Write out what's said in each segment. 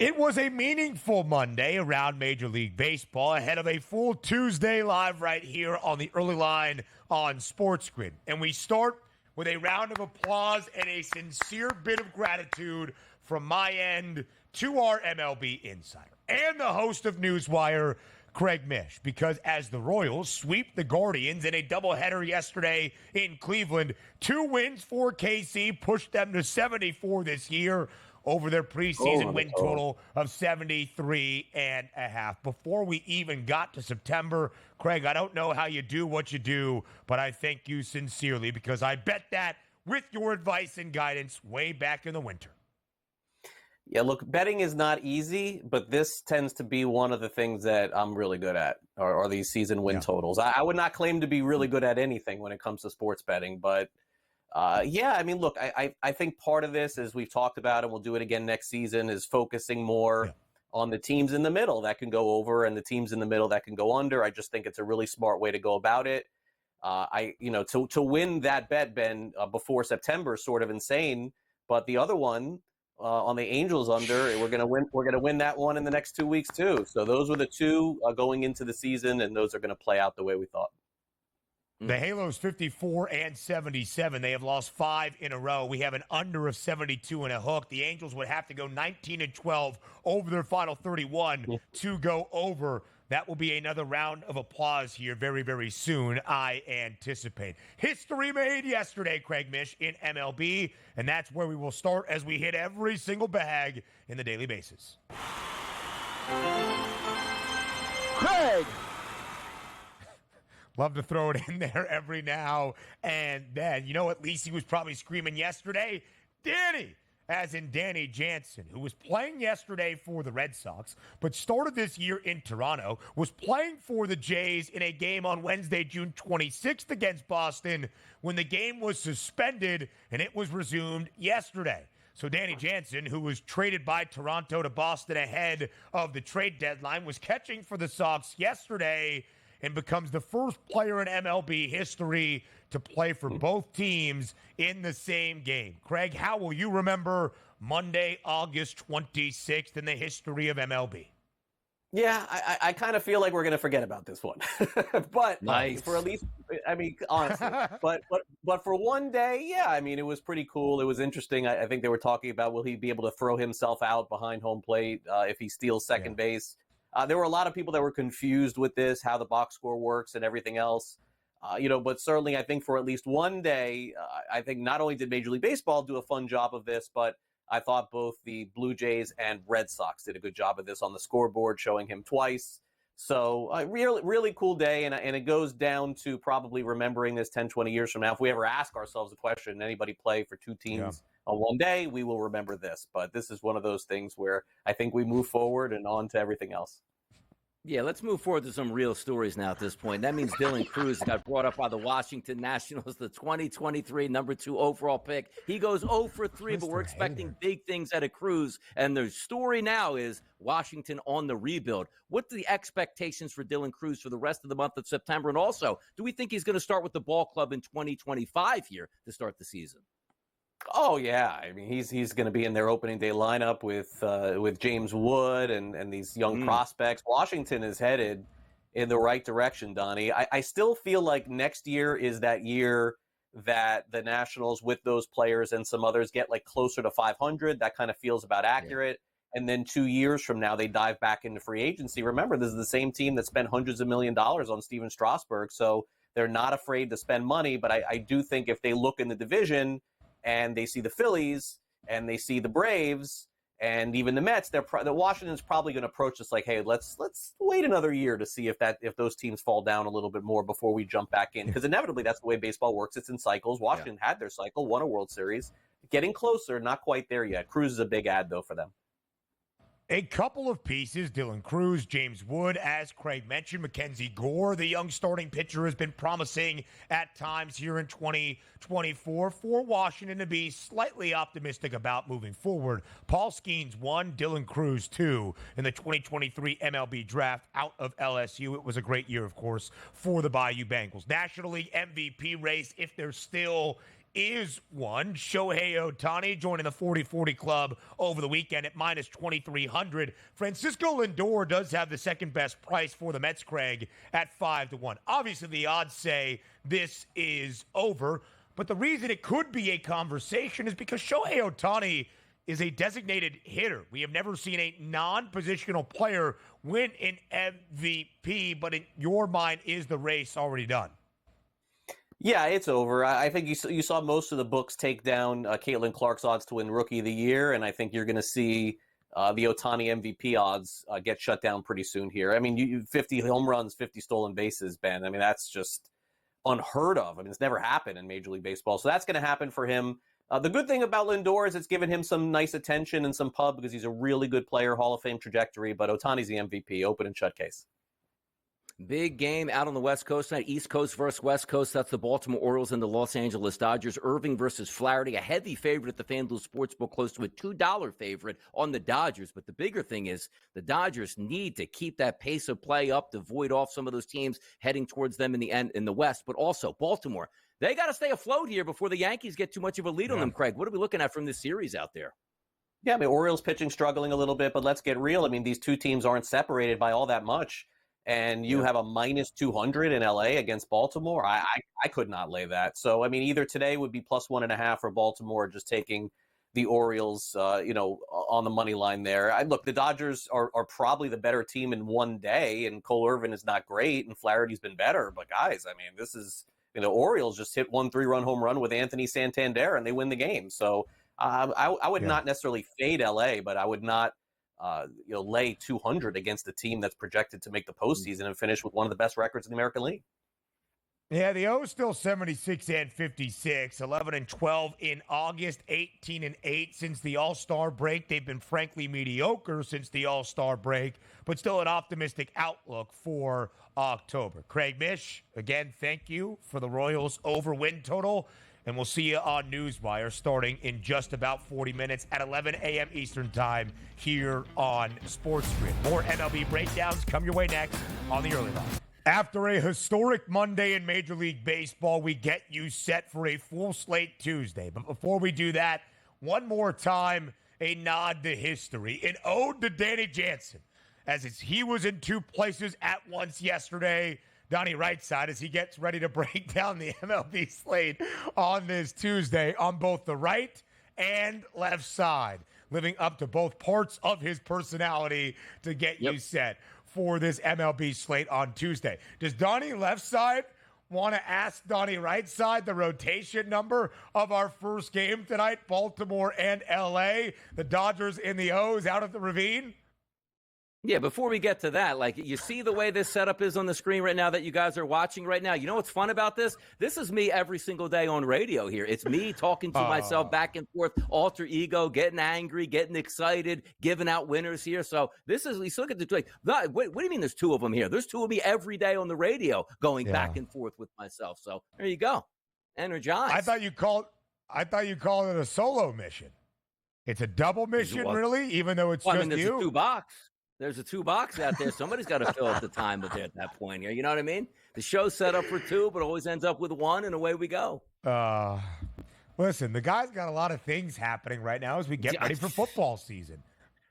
It was a meaningful Monday around Major League Baseball ahead of a full Tuesday live right here on the early line on SportsGrid. And we start with a round of applause and a sincere bit of gratitude from my end to our MLB insider and the host of Newswire, Craig Mish, because as the Royals sweep the Guardians in a doubleheader yesterday in Cleveland, 2 wins for KC pushed them to 74 this year over their preseason win total of 73.5. Before we even got to September, Craig, I don't know how you do what you do, but I thank you sincerely because I bet that with your advice and guidance way back in the winter. Yeah, look, betting is not easy, but this tends to be one of the things that I'm really good at, are these season win totals. I would not claim to be really good at anything when it comes to sports betting, but I mean, look, I think part of this, as we've talked about, and we'll do it again next season, is focusing more on the teams in the middle that can go over and the teams in the middle that can go under. I just think it's a really smart way to go about it. To win that bet, Ben, before September is sort of insane. But the other one on the Angels under, we're gonna win. We're gonna win that one in the next 2 weeks too. So those were the two going into the season, and those are going to play out the way we thought. The Halos 54 and 77. They have lost 5 in a row. We have an under of 72 and a hook. The Angels would have to go 19 and 12 over their final 31 to go over. That will be another round of applause here very, very soon, I anticipate. History made yesterday, Craig Mish, in MLB, and that's where we will start as we hit every single bag in the daily basis. Craig! Love to throw it in there every now and then. You know what Lisi was probably screaming yesterday? Danny, as in Danny Jansen, who was playing yesterday for the Red Sox, but started this year in Toronto, was playing for the Jays in a game on Wednesday, June 26th against Boston when the game was suspended and it was resumed yesterday. So Danny Jansen, who was traded by Toronto to Boston ahead of the trade deadline, was catching for the Sox yesterday and becomes the first player in MLB history to play for both teams in the same game. Craig, how will you remember Monday, August 26th in the history of MLB? Yeah, I kind of feel like we're going to forget about this one. But nice. For at least, I mean, honestly, but for one day, yeah, I mean, it was pretty cool. It was interesting. I think they were talking about, will he be able to throw himself out behind home plate if he steals second base? There were a lot of people that were confused with this, how the box score works and everything else. But certainly I think for at least one day, I think not only did Major League Baseball do a fun job of this, but I thought both the Blue Jays and Red Sox did a good job of this on the scoreboard, showing him twice. So a really, really cool day. And it goes down to probably remembering this 10, 20 years from now. If we ever ask ourselves the question, anybody play for two teams on one day, we will remember this. But this is one of those things where I think we move forward and on to everything else. Yeah, let's move forward to some real stories now at this point. That means Dylan Cruz got brought up by the Washington Nationals, the 2023 number 2 overall pick. He goes 0 for 3, but we're expecting big things out of Cruz. And the story now is Washington on the rebuild. What are the expectations for Dylan Cruz for the rest of the month of September? And also, do we think he's going to start with the ball club in 2025 here to start the season? Oh yeah, I mean he's going to be in their opening day lineup with James Wood and these young prospects. Washington is headed in the right direction, Donnie. I still feel like next year is that year that the Nationals with those players and some others get like closer to 500. That kind of feels about accurate. Yeah. And then 2 years from now they dive back into free agency. Remember, this is the same team that spent hundreds of $millions on Steven Strasburg, so they're not afraid to spend money. But I do think if they look in the division and they see the Phillies, and they see the Braves, and even the Mets, the Washington's probably going to approach this like, hey, let's wait another year to see if those teams fall down a little bit more before we jump back in. Because inevitably, that's the way baseball works. It's in cycles. Washington had their cycle, won a World Series. Getting closer, not quite there yet. Cruz is a big ad, though, for them. A couple of pieces, Dylan Cruz, James Wood, as Craig mentioned, Mackenzie Gore, the young starting pitcher, has been promising at times here in 2024 for Washington to be slightly optimistic about moving forward. Paul Skeens 1, Dylan Cruz 2 in the 2023 MLB draft out of LSU. It was a great year, of course, for the Bayou Bengals. National League MVP race, if there still is one. Shohei Ohtani joining the 40-40 club over the weekend at minus 2,300. Francisco Lindor does have the second best price for the Mets, Craig, at 5-1. Obviously, the odds say this is over, but the reason it could be a conversation is because Shohei Ohtani is a designated hitter. We have never seen a non-positional player win an MVP, but in your mind, is the race already done? Yeah, it's over. I think you saw most of the books take down Caitlin Clark's odds to win Rookie of the Year, and I think you're going to see the Ohtani MVP odds get shut down pretty soon here. I mean, 50 home runs, 50 stolen bases, Ben. I mean, that's just unheard of. I mean, it's never happened in Major League Baseball. So that's going to happen for him. The good thing about Lindor is it's given him some nice attention and some pub because he's a really good player, Hall of Fame trajectory, but Ohtani's the MVP, open and shut case. Big game out on the West Coast tonight. East Coast versus West Coast. That's the Baltimore Orioles and the Los Angeles Dodgers. Irving versus Flaherty. A heavy favorite at the FanDuel Sportsbook, close to a $2 favorite on the Dodgers. But the bigger thing is the Dodgers need to keep that pace of play up to void off some of those teams heading towards them in the end in the West. But also Baltimore, they got to stay afloat here before the Yankees get too much of a lead on them, Craig. What are we looking at from this series out there? Yeah, I mean, Orioles pitching struggling a little bit, but let's get real. I mean, these two teams aren't separated by all that much. And you have a minus 200 in LA against Baltimore. I could not lay that. So, I mean, either today would be plus 1.5 for Baltimore, just taking the Orioles, on the money line there. Look, the Dodgers are probably the better team in one day, and Cole Irvin is not great, and Flaherty's been better. But, guys, I mean, this is, the Orioles just hit 1 3-run home run with Anthony Santander, and they win the game. So I would not necessarily fade LA, but I would not lay 200 against a team that's projected to make the postseason and finish with one of the best records in the American League. Yeah, the O's still 76-56, 11-12 in August, 18-8 since the All-Star break. They've been frankly mediocre since the All-Star break, but still an optimistic outlook for October. Craig Mish, again, thank you for the Royals over win total. And we'll see you on Newswire starting in just about 40 minutes at 11 a.m. Eastern Time here on SportsGrid. More MLB breakdowns come your way next on the Early Line. After a historic Monday in Major League Baseball, we get you set for a full slate Tuesday. But before we do that, one more time, a nod to history, an ode to Danny Jansen, as he was in two places at once yesterday. Donnie Rightside, as he gets ready to break down the MLB slate on this Tuesday on both the right and left side, living up to both parts of his personality to get you set for this MLB slate on Tuesday. Does Donnie left side want to ask Donnie Rightside the rotation number of our first game tonight, Baltimore and L.A., the Dodgers and the O's out at the Ravine? Yeah, before we get to that, like, you see the way this setup is on the screen right now that you guys are watching right now? You know what's fun about this? This is me every single day on radio here. It's me talking to myself back and forth, alter ego, getting angry, getting excited, giving out winners here. So this is, let's look at the, like, what do you mean there's two of them here? There's two of me every day on the radio going back and forth with myself. So there you go. Energized. I thought you called it a solo mission. It's a double mission, really, even though it's just there's you. A 2-box. There's a 2-box out there. Somebody's got to fill up the time with it at that point here. You know what I mean? The show's set up for 2, but always ends up with 1, and away we go. Listen, the guy's got a lot of things happening right now as we get ready for football season.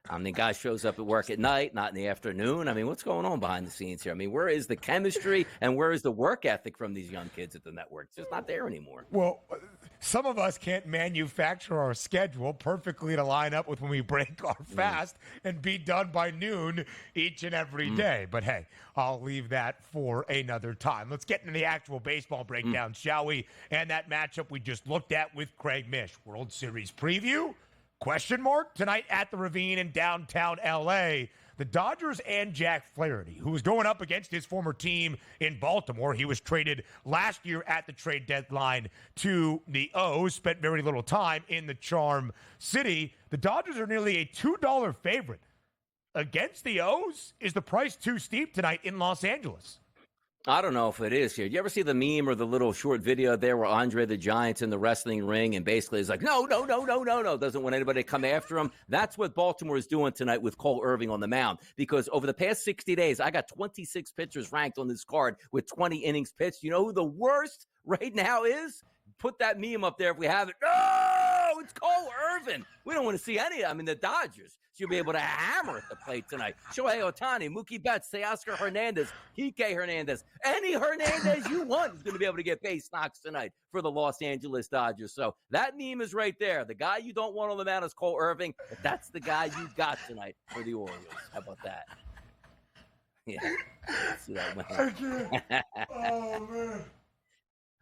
I mean, the guy shows up at work at night, not in the afternoon. I mean, what's going on behind the scenes here? I mean, where is the chemistry and where is the work ethic from these young kids at the network? It's just not there anymore. Well, some of us can't manufacture our schedule perfectly to line up with when we break our fast and be done by noon each and every day. But hey, I'll leave that for another time. Let's get into the actual baseball breakdown, shall we? And that matchup we just looked at with Craig Mish. World Series preview? Question mark tonight at the Ravine in downtown L.A. The Dodgers and Jack Flaherty, who was going up against his former team in Baltimore. He was traded last year at the trade deadline to the O's, spent very little time in the Charm City. The Dodgers are nearly a $2 favorite. Against the O's, is the price too steep tonight in Los Angeles? I don't know if it is here. You ever see the meme or the little short video there where Andre the Giant's in the wrestling ring and basically is like, no, doesn't want anybody to come after him? That's what Baltimore is doing tonight with Cole Irving on the mound, because over the past 60 days, I got 26 pitchers ranked on this card with 20 innings pitched. You know who the worst right now is? put that meme up there if we have it. No, it's Cole Irvin. We don't want to see any. I mean, the Dodgers should be able to hammer at the plate tonight. Shohei Ohtani, Mookie Betts, Teoscar Hernandez, Kike Hernandez. Any Hernandez you want is going to be able to get base knocks tonight for the Los Angeles Dodgers. So that meme is right there. The guy you don't want on the mound is Cole Irvin, but that's the guy you got tonight for the Orioles. How about that? Yeah. See that one. Oh, man.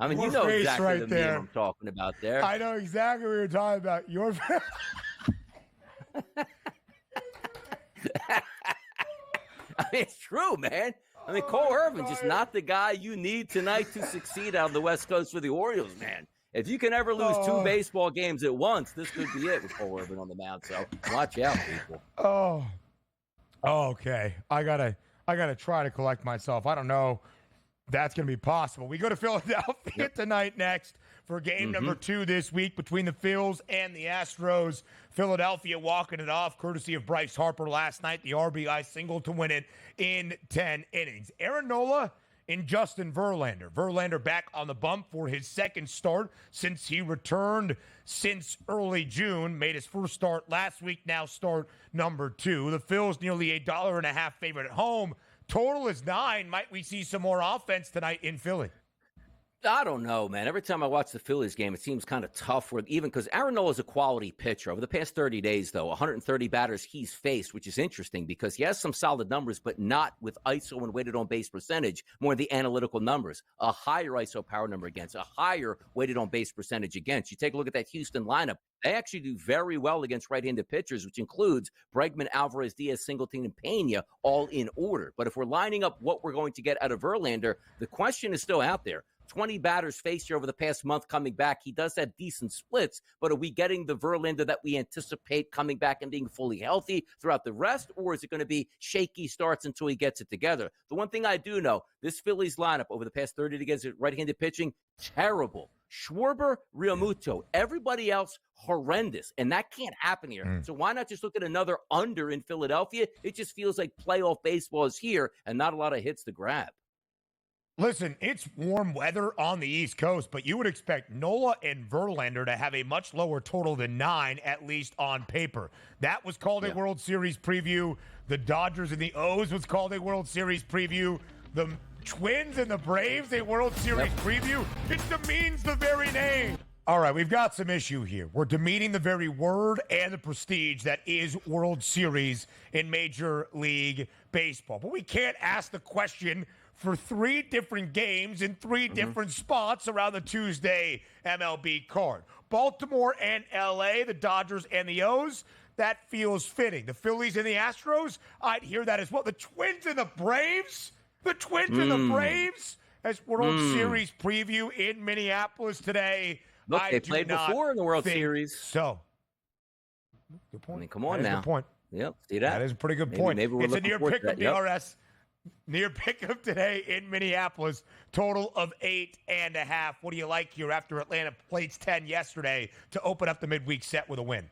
I mean, you know exactly the meme I'm talking about there. I know exactly what you're talking about. Your I mean, it's true, man. I mean, Cole Irvin just not the guy you need tonight to succeed out of the West Coast for the Orioles, man. If you can ever lose 2 baseball games at once, this could be it with Cole Irvin on the mound. So watch out, people. Okay. I gotta try to collect myself. I don't know if that's gonna be possible. We go to Philadelphia tonight next for game number 2 this week between the Phils and the Astros. Philadelphia walking it off courtesy of Bryce Harper last night, the RBI single to win it in 10 innings. Aaron Nola and Justin Verlander. Verlander back on the bump for his second start since he returned since early June. Made his first start last week, now start number 2. The Phils nearly $1.50 favorite at home. Total is 9. Might we see some more offense tonight in Philly? I don't know, man. Every time I watch the Phillies game, it seems kind of tough, even because Aaron Nola is a quality pitcher. Over the past 30 days, though, 130 batters he's faced, which is interesting because he has some solid numbers, but not with ISO and weighted on base percentage, more the analytical numbers. A higher ISO power number against, a higher weighted on base percentage against. You take a look at that Houston lineup. They actually do very well against right-handed pitchers, which includes Bregman, Alvarez, Diaz, Singleton, and Pena, all in order. But if we're lining up what we're going to get out of Verlander, the question is still out there. 20 batters faced here over the past month coming back. He does have decent splits, but are we getting the Verlander that we anticipate coming back and being fully healthy throughout the rest, or is it going to be shaky starts until he gets it together? The one thing I do know, this Phillies lineup over the past 30 against right-handed pitching, terrible. Schwarber, Realmuto, everybody else horrendous, and that can't happen here. So why not just look at another under in Philadelphia? It just feels like playoff baseball is here and not a lot of hits to grab. Listen, it's warm weather on the East Coast, but you would expect Nola and Verlander to have a much lower total than 9, at least on paper. That was called a World Series preview. The Dodgers and the O's was called a World Series preview. The Twins and the Braves, a World Series preview. It demeans the very name. All right, we've got some issue here. We're demeaning the very word and the prestige that is World Series in Major League Baseball. But we can't ask the question for 3 different games in 3 different spots around the Tuesday MLB card. Baltimore and LA, the Dodgers and the O's, that feels fitting. The Phillies and the Astros, I'd hear that as well. The Twins and the Braves, and the Braves as World Series preview in Minneapolis today. Look, they played before in the World Series. So, good point. I mean, come on now. Good point. Yep, see that? That is a pretty good point. Maybe it's a near pick of DRS. Near pickup today in Minneapolis, total of 8.5. What do you like here after Atlanta plates 10 yesterday to open up the midweek set with a win?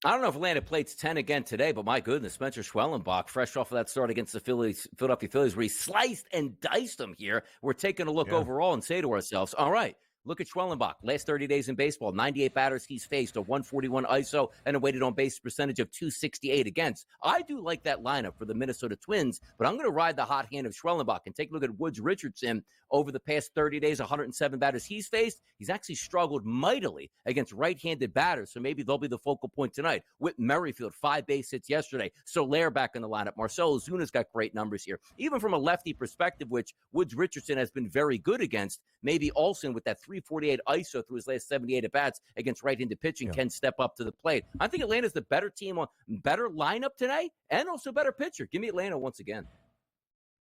I don't know if Atlanta plates 10 again today, but my goodness, Spencer Schwellenbach, fresh off of that start against the Philadelphia Phillies, where he sliced and diced them here. We're taking a look overall and say to ourselves, all right, look at Schwellenbach. Last 30 days in baseball, 98 batters he's faced, a 141 ISO, and a weighted on base percentage of 268 against. I do like that lineup for the Minnesota Twins, but I'm going to ride the hot hand of Schwellenbach and take a look at Woods Richardson over the past 30 days, 107 batters he's faced. He's actually struggled mightily against right-handed batters, so maybe they'll be the focal point tonight. Whit Merrifield, 5 base hits yesterday. Soler back in the lineup. Marcell Ozuna's got great numbers here. Even from a lefty perspective, which Woods Richardson has been very good against, maybe Olsen with that 348 ISO through his last 78 at-bats against right-handed pitching can step up to the plate. I think Atlanta's the better team, on better lineup today, and also better pitcher. Give me Atlanta once again.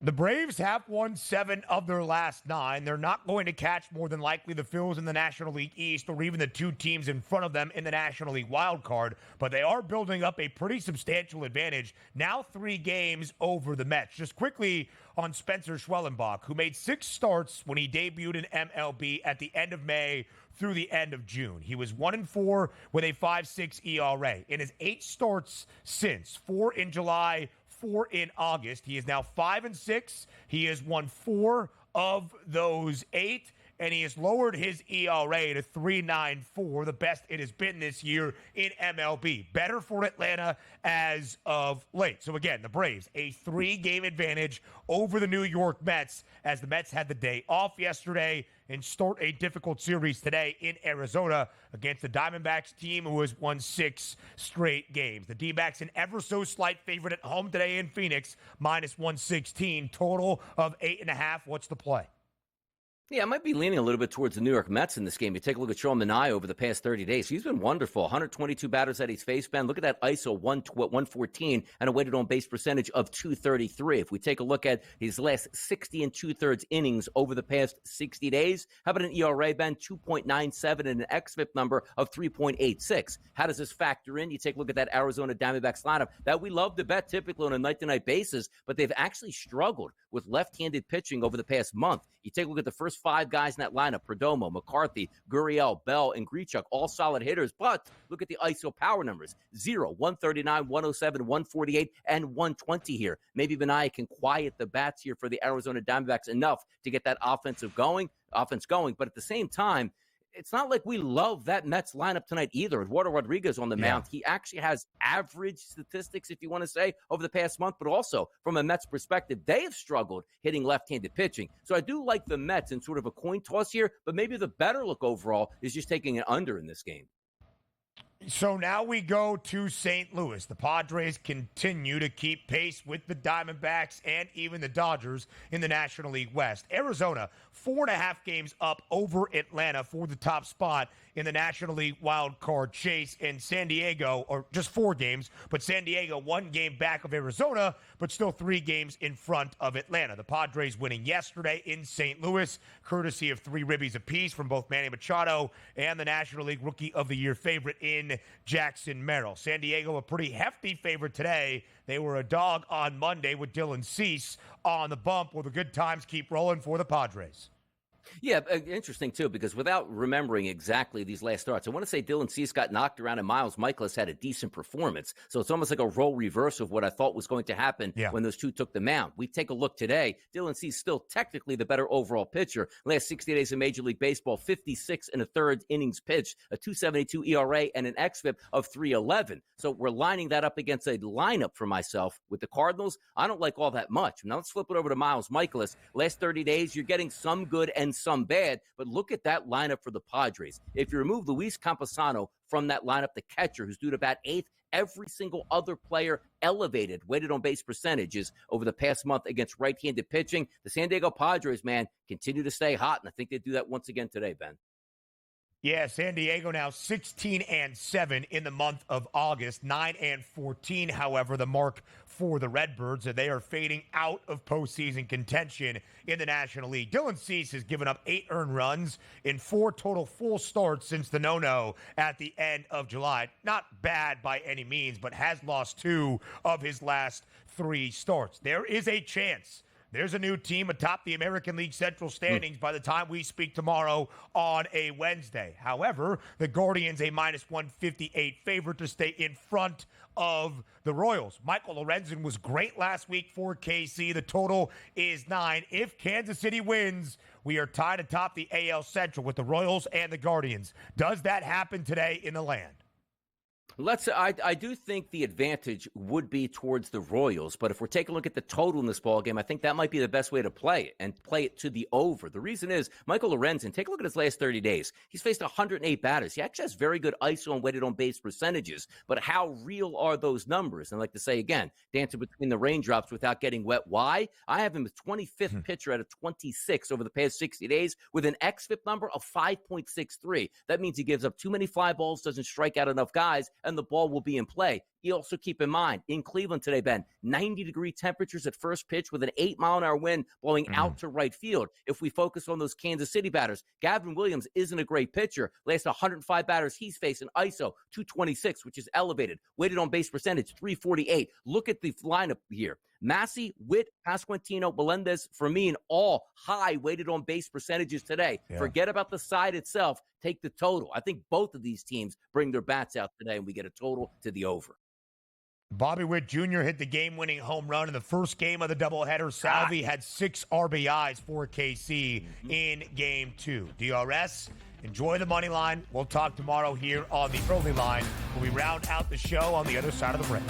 The Braves have won 7 of their last 9. They're not going to catch more than likely the Phils in the National League East or even the 2 teams in front of them in the National League wild card, but they are building up a pretty substantial advantage, now 3 games over the Mets. Just quickly on Spencer Schwellenbach, who made 6 starts when he debuted in MLB at the end of May through the end of June. He was 1-4 with a 5.6 ERA. In his 8 starts since, 4 in July, 4 in August. He is now 5-6. He has won 4 of those 8. and he has lowered his ERA to 3.94, the best it has been this year in MLB. Better for Atlanta as of late. So again, the Braves, a 3-game advantage over the New York Mets, as the Mets had the day off yesterday and start a difficult series today in Arizona against the Diamondbacks team who has won 6 straight games. The D-backs an ever so slight favorite at home today in Phoenix, minus 116, total of 8.5. What's the play? Yeah, I might be leaning a little bit towards the New York Mets in this game. You take a look at Shohei Manaea over the past 30 days. He's been wonderful. 122 batters that he's faced, Ben. Look at that ISO 114 and a weighted on base percentage of 233. If we take a look at his last 60 and 2/3 innings over the past 60 days, how about an ERA, Ben? 2.97 and an xFIP number of 3.86. How does this factor in? You take a look at that Arizona Diamondbacks lineup that we love to bet typically on a night-to-night basis, but they've actually struggled with left-handed pitching over the past month. You take a look at the first 5 guys in that lineup: Perdomo, McCarthy, Gurriel, Bell, and Grichuk, all solid hitters. But look at the ISO power numbers: 0, 139, 107, 148, and 120 here. Maybe Manaea can quiet the bats here for the Arizona Diamondbacks enough to get that offense going. But at the same time, it's not like we love that Mets lineup tonight either. Eduardo Rodriguez on the mound. He actually has average statistics, if you want to say, over the past month, but also from a Mets perspective, they have struggled hitting left-handed pitching. So I do like the Mets in sort of a coin toss here, but maybe the better look overall is just taking an under in this game. So now we go to St. Louis. The Padres continue to keep pace with the Diamondbacks and even the Dodgers in the National League West. Arizona, 4.5 games up over Atlanta for the top spot in the National League wild card chase. And San Diego, or just 4 games, but San Diego 1 game back of Arizona, but still 3 games in front of Atlanta. The Padres winning yesterday in St. Louis, courtesy of 3 ribbies apiece from both Manny Machado and the National League Rookie of the Year favorite in Jackson Merrill. San Diego, a pretty hefty favorite today. They were a dog on Monday with Dylan Cease on the bump. Will the good times keep rolling for the Padres? Yeah, interesting, too, because without remembering exactly these last starts, I want to say Dylan Cease got knocked around and Miles Michaelis had a decent performance. So it's almost like a role reverse of what I thought was going to happen when those two took the mound. We take a look today. Dylan Cease still technically the better overall pitcher. Last 60 days in Major League Baseball, 56 1/3 innings pitched, a 2.72 ERA, and an xFIP of 3.11. So we're lining that up against a lineup for myself with the Cardinals. I don't like all that much. Now let's flip it over to Miles Michaelis. Last 30 days, you're getting some good and some bad, but look at that lineup for the Padres. If you remove Luis Campusano from that lineup, the catcher who's due to bat 8th, every single other player elevated weighted on base percentages over the past month against right-handed pitching. The San Diego Padres, man, continue to stay hot, and I think they do that once again today, Ben. Yeah, San Diego now 16-7 in the month of August, 9-14, however, the mark for the Redbirds, and they are fading out of postseason contention in the National League. Dylan Cease has given up 8 earned runs in 4 total full starts since the no-no at the end of July. Not bad by any means, but has lost 2 of his last 3 starts. There is a chance there's a new team atop the American League Central standings by the time we speak tomorrow on a Wednesday. However, the Guardians, a minus 158 favorite to stay in front of the Royals. Michael Lorenzen was great last week for KC. The total is 9. If Kansas City wins, we are tied atop the AL Central with the Royals and the Guardians. Does that happen today in the land? I do think the advantage would be towards the Royals, but if we're taking a look at the total in this ballgame, I think that might be the best way to play it and play it to the over. The reason is Michael Lorenzen, take a look at his last 30 days. He's faced 108 batters. He actually has very good ISO and weighted on base percentages, but how real are those numbers? And I like to say again, dancing between the raindrops without getting wet. Why? I have him as 25th pitcher out of 26 over the past 60 days with an xFIP number of 5.63. That means he gives up too many fly balls, doesn't strike out enough guys, and the ball will be in play. You also keep in mind, in Cleveland today, Ben, 90-degree temperatures at first pitch with an 8-mile-an-hour wind blowing out to right field. If we focus on those Kansas City batters, Gavin Williams isn't a great pitcher. Last 105 batters he's faced an ISO 226, which is elevated. Weighted on base percentage, 348. Look at the lineup here. Massey, Witt, Pasquantino, Melendez, Fermin, all high weighted on base percentages today. Yeah. Forget about the side itself. Take the total. I think both of these teams bring their bats out today, and we get a total to the over. Bobby Witt Jr. hit the game-winning home run in the first game of the doubleheader. Salvi had 6 RBIs for KC in Game 2. DRS, enjoy the money line. We'll talk tomorrow here on the early line when we round out the show on the other side of the break.